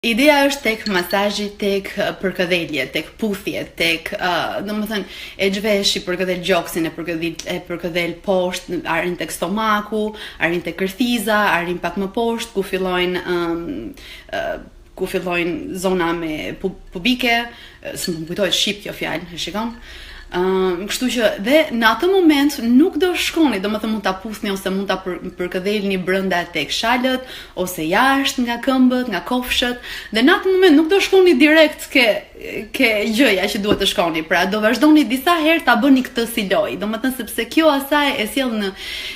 Ideja është tek masazhi, tek përkëdhelje, tek puthje, tek, domethënë, e zhvesh i përkëdhel gjoksin, e përkëdhel poshtë, arrin tek stomaku, arrin tek kërthiza, arrin pak më poshtë, ku fillojnë zona me pubike, s'm kujtohet shqip kjo fjalë, e shikon? Kështu që dhe në atë moment nuk do shkoni, domethënë mund ta puthni ose mund ta përkëdhelni brenda tek shalët ose jashtë nga këmbët, nga kofshët, dhe në atë moment nuk do shkoni direkt ke gjëja që duhet të shkoni. Pra do vazhdoni disa herë ta bëni këtë si lojë, domethënë sepse kjo asaj e sjell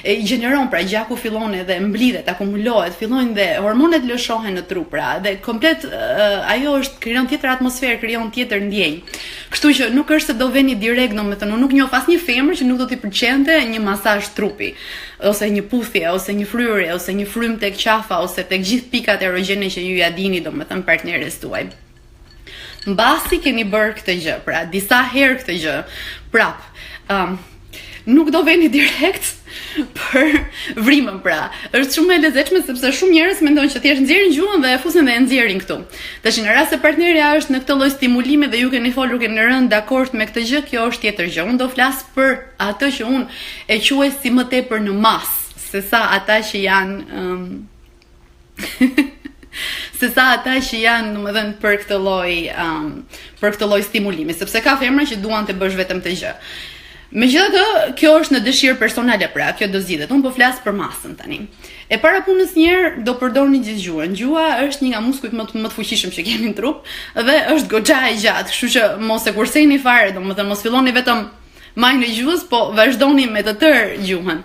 i gjeneron, pra gjaku fillon edhe mblidhet, akumulohet, fillojnë dhe hormonet lëshohen në trup, pra dhe komplet ajo është krijon tjetër atmosferë, krijon tjetër ndjenjë. Kështu që nuk është se do veni direkt, domethënë unë nuk njoh asnjë femër që nuk do t'i pëlqente një masazh trupi, ose një puthje, ose një fryrje, ose një frym tek qafa, ose tek gjithë pikat erogjene që ju ja dini, domethënë partneres tuaj. Mbasi keni bërë këtë gjë, pra disa herë këtë gjë, prap, nuk do veni direkt për vrimën, pra. Është shumë e lezetshme sepse shumë njerëz mendojnë që thjesht nxjerrin gjuhën dhe e fusin dhe e nxjerrin këtu. Tash në rast se partnerja është në këtë lloj stimulimi dhe ju keni folur, keni rënë dakord me këtë gjë, kjo është tjetër gjë. Unë do flas për atë që unë e quaj si më tepër në masë, sesa ata që janë domethënë për këtë lloj stimulimi, sepse ka femra që duan të bësh vetëm të gjë. Megjithatë, kjo është në dëshirë personale, pra, kjo do zgjidhet. Unë po flas për masën tani. E para punës njerë do përdorni gjithë gjuhën. Gjuha është një nga muskujt më të fuqishëm që kemi në trup dhe është goxha e gjatë, kështu që mos e kurseni fare, domethënë mos filloni vetëm majën e gjuhës, po vazhdoni me të tërë gjuhën.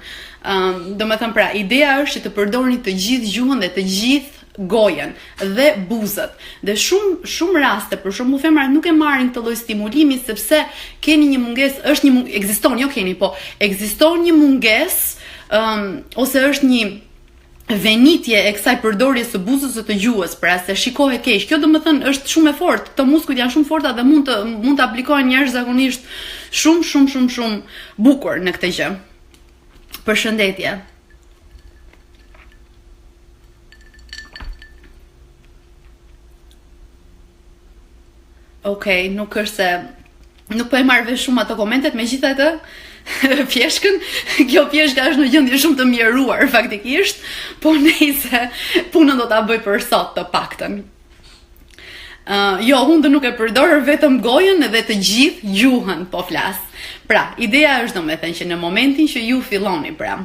Domethënë, pra, ideja është që të përdorni të gjithë gjuhën dhe të gjithë gojen dhe buzët. Dhe shumë raste, për shembull, femrat nuk e marrin këtë lloj stimulimi sepse keni një mungesë, ekziston një mungesë ose është një venitje e kësaj përdorjes së buzës së të gjuhës, pra se shikohet keq. Kjo domethënë është shumë e fortë. Këto muskujt janë shumë forta dhe mund të aplikohen njerëz zakonisht shumë bukur në këtë gjë. Përshëndetje. Okej, nuk është se nuk po e marr vesh shumë ato komentet, megjithatë pjeshkën, kjo pjeshka është në gjendje shumë të mjeruar faktikisht, po nejse punën do ta bëj për sot të paktën. Jo, unë nuk e përdor vetëm gojen edhe të gjithë gjuhën po flas. Pra, ideja është domethënë që në momentin që ju filloni, pra,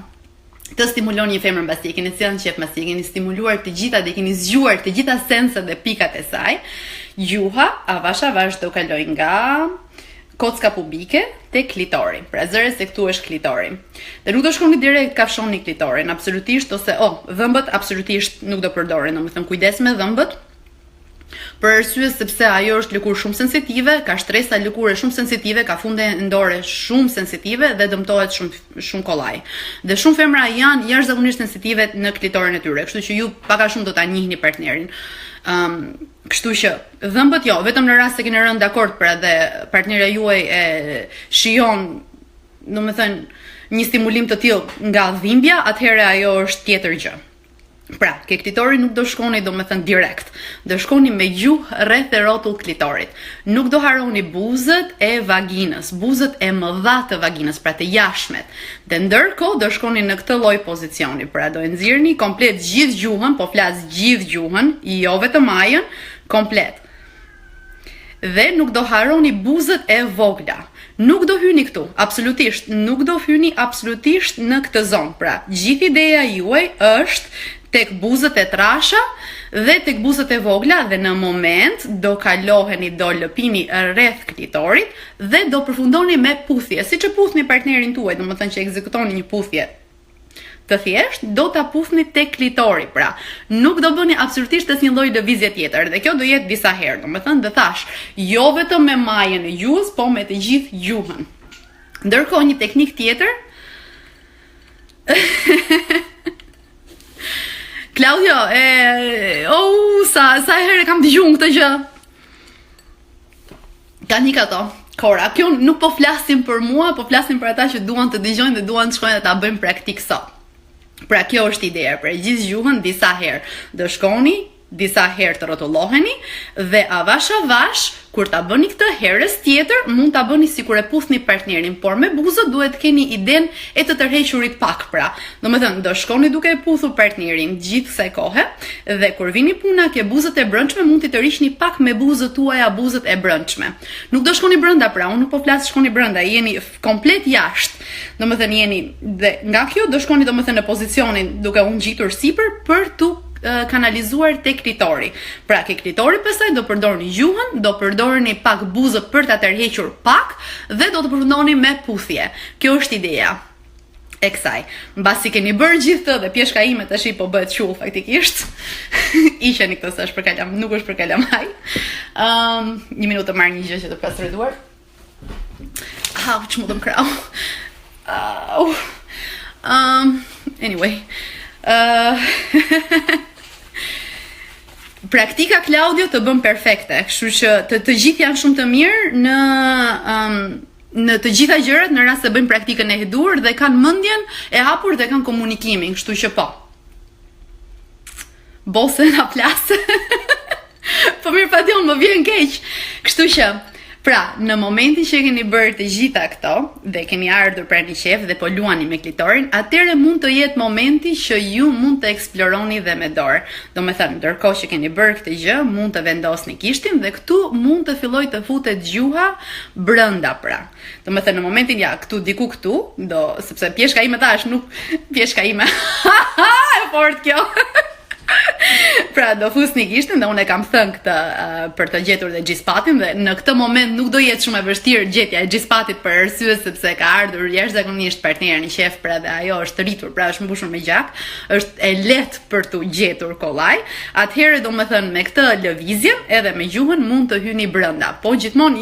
të stimuloni një femër mbasi e keni sjellën qef, mbasi e keni stimuluar të gjitha dhe keni zgjuar të gjitha senset dhe pikat e saj, gjuha avash do kaloj nga kocka pubike te klitori. Pra zëre se këtu është klitori. Dhe nuk do shkoni direkt kafshoni klitorin, absolutisht, ose dhëmbët absolutisht nuk do përdorin, domethënë kujdes me dhëmbët. Për arsye sepse ajo është lëkurë shumë sensitive, ka shtresa lëkure shumë sensitive, ka funde endore shumë sensitive dhe dëmtohet shumë kollaj. Dhe shumë femra janë jashtëzakonisht sensitive në klitorin e tyre, kështu që ju pak a shumë do ta njihni partnerin. Kështu që dhëmbët jo, vetëm në rast se keni rënë dakord, pra dhe partnerja juaj e shijon, domethënë një stimulim të tillë nga dhimbja, atëherë ajo është tjetër gjë. Pra, ke klitori nuk do shkoni domethënë direkt, do shkoni me gjuhë rreth e rrotull klitorit. Nuk do harroni buzët e vaginës, buzët e mëdha të vaginës, pra të jashtmet. Dhe ndërkohë do shkoni në këtë lloj pozicioni, pra do e nxirrni komplet gjithë gjuhën, po flas gjithë gjuhën, jo vetëm majën, komplet. Dhe nuk do harroni buzët e vogla. Nuk do hyni këtu, absolutisht, nuk do hyni absolutisht në këtë zonë. Pra, gjithë ideja juaj është tek buzët e trasha dhe tek buzët e vogla dhe në moment do kaloheni, do lëpini rreth klitorit dhe do përfundoni me puthje, siç e puthni partnerin tuaj, domethënë që ekzekutoni një puthje të thjesht, do ta puthni tek klitori, pra nuk do bëni absolutisht asnjë lloj lëvizje tjetër. Dhe kjo do jetë disa herë, domethënë dhe thash, jo vetëm me majën e gjuhës, po me të gjithë gjuhën. Ndërkohë një teknik tjetër Claudio, sa herë kam dëgjuar këtë gjë. Tani këto. Kora, kjo nuk po flasim për mua, po flasim për ata që duan të dëgjojnë dhe duan të shkojnë dhe ta bëjnë praktik sot. Pra kjo është ideja, pra gjithë gjuhën disa herë. Do shkoni disa herë të rrotulloheni dhe avash avash kur ta bëni këtë herës tjetër mund ta bëni sikur e puthni partnerin, por me buzët duhet keni idenë e të tërhequrit pak pra. Domethënë do shkoni duke e puthur partnerin gjithë kësaj kohe dhe kur vini puna ke buzët e brendshme mund t'i tërhiqni pak me buzët tuaja buzët e brendshme. Nuk do shkoni brenda pra, unë nuk po flas shkoni brenda, jeni komplet jashtë. Domethënë jeni dhe nga kjo do shkoni domethënë në pozicionin duke u ngjitur sipër për tu kanalizuar te klitori. Pra ke klitori pastaj do përdorni gjuhën, do përdorni pak buzë për ta tërhequr pak dhe do të përfundoni me puthje. Kjo është ideja e kësaj. Mbasi keni bërë gjithë të dhe pjeshka ime tash po bëhet qull faktikisht. Isheni këtë s'është për kalam, nuk është për kalamaj. Një minutë të marr një gjë që të pastëroj duar. Au, ç'mundem krau. Anyway. Praktika Claudio të bën perfekte, kështu që të gjithë janë shumë të mirë në të gjitha gjërat në rast se bëjnë praktikën e dur dhe kanë mendjen e hapur dhe kanë komunikimin, kështu që po. Bose na plas. Po mirë padion, më vjen keq. Kështu që pra, në momentin që keni bërë të gjitha këto dhe keni ardhur pranë një qef dhe po luani me klitorin, atëherë mund të jetë momenti që ju mund të eksploroni dhe me dorë. Domethënë, ndërkohë që keni bërë këtë gjë, mund të vendosni kishtin dhe këtu mund të filloj të futet gjuha brenda pra. Domethënë në momentin këtu diku këtu, sepse pjeshka ime tash nuk pjeshka ime. E fort kjo. Pra do fusni kishtin dhe unë e kam thënë këtë për të gjetur dhe gjispatin dhe në këtë moment nuk do jetë shumë e vështirë gjetja e gjispatit për arsye sepse ka ardhur jashtëzakonisht partneri në qef pra dhe ajo është rritur, pra është mbushur me gjak, është e lehtë për tu gjetur kollaj. Atëherë domethënë me këtë lëvizje edhe me gjuhën mund të hyni brenda. Po gjithmonë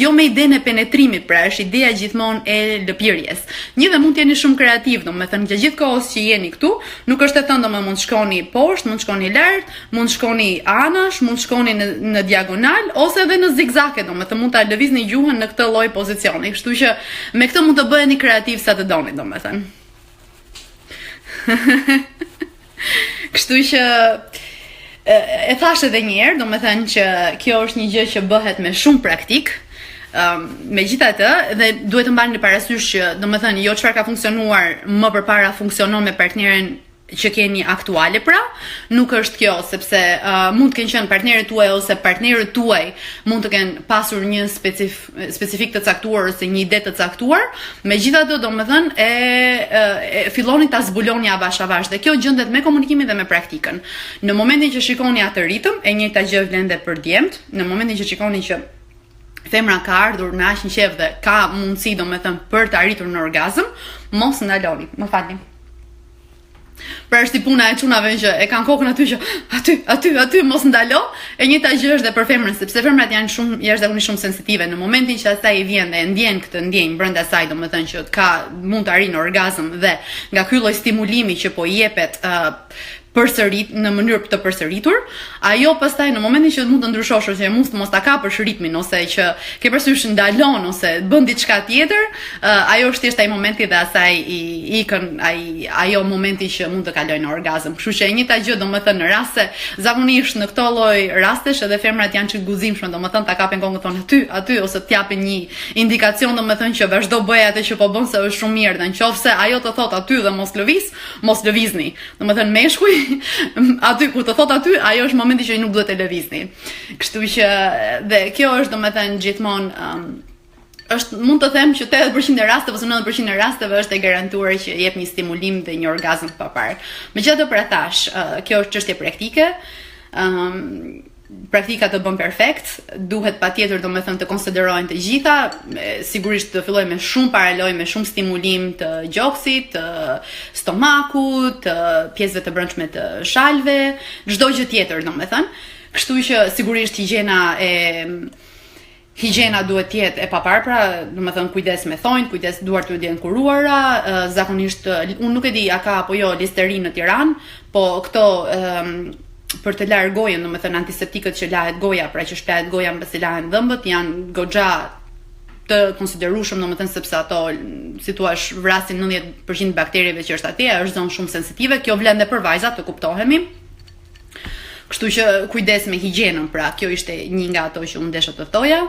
jo me idenë e penetrimit, pra është ideja gjithmonë e lëpirjes. Një dhe mund të jeni shumë kreativ, domethënë gjatë gjithë kohës që jeni këtu, nuk është e thënë domethënë mund shkoni poshtë, mund shkoni lart, mund shkoni anash, mund shkoni në diagonal ose edhe në zigzake, domethënë mund ta lëvizni gjuhën në këtë lloj pozicioni. Kështu që me këtë mund të bëheni kreativ sa të doni, domethënë. Kështu që e thash edhe një herë, domethënë që kjo është një gjë që bëhet me shumë praktik. Megjithatë, dhe duhet të mbani parasysh që domethënë jo çfarë ka funksionuar më përpara funksionon me partnerin që keni aktuale pra, nuk është kjo, sepse mund të kenë qenë partnerët tuaj ose partnerët tuaj mund të kenë pasur një specifik të caktuar ose një ide të caktuar, megjithatë domethënë e filloni ta zbuloni avash avash dhe kjo gjendet me komunikimin dhe me praktikën. Në momentin që shikoni atë ritëm, e njëjta gjë vlen dhe për djemt, në momentin që shikoni që femra ka ardhur në aq një qef dhe ka mundësi domethënë për të arritur në orgazm, mos ndaloni. Më falni. Pra është i puna e çunave që e kanë kokën aty që aty mos ndalo, e njëjta gjë është dhe për femrën, sepse femrat janë shumë jashtëzakonisht shumë sensitive. Në momentin që asaj i vjen dhe e ndjen këtë ndjenjë brenda saj, domethënë që mund të arrijë në orgazm dhe nga ky lloj stimulimi që po i jepet në mënyrë të përsëritur, ajo pastaj në momentin që mund të ndryshosh ose mos ta kapësh ritmin ose që ke parasysh ndalon ose bën diçka tjetër, ajo është thjesht ai momenti dhe asaj i ikën ajo momenti që mund të kalojë në orgazm. Kështu që e njëjta gjë domethënë në raste zakonisht në këto lloj rastesh edhe femrat janë çik guzimshme, domethënë ta kapin kokën thonë aty ose të japin një indikacion domethënë që vazhdo bëj atë që po bën se është shumë mirë, dhe nëse ajo të thotë aty dhe mos lëvizni. Domethënë meshkuj aty kur të thot aty, ajo është momenti që nuk duhet të lëvizni. Kështu që dhe kjo është domethënë gjithmonë mund të them që 80% e rasteve ose 90% e rasteve është e garantuar që jep një stimulim dhe një orgazm pa parë. Megjithatë për atash, kjo është çështje praktike. Praktika të bën perfekt, duhet patjetër domethënë të konsiderojnë të gjitha, sigurisht të filloj me shumë paraloj, me shumë stimulim të gjoksit, të stomakut, të pjesëve të brendshme të shalve, çdo gjë tjetër domethënë. Kështu që sigurisht higjiena duhet të jetë e papar, pra domethënë kujdes me thonjt, kujdes duart të jenë kuruara, zakonisht unë nuk e di a ka apo jo Listerin në Tiranë, po këto për të larë gojën, domethënë antiseptikët që lahet goja, pra që shplahet goja mbasi lahen dhëmbët, janë goxha të konsiderueshëm, domethënë sepse ato, si thua, vrasin 90% bakterieve që është atje, është zonë shumë sensitive, kjo vlen edhe për vajzat, të kuptohemi. Kështu që kujdes me higjienën, pra kjo ishte një nga ato që unë desha të thoja.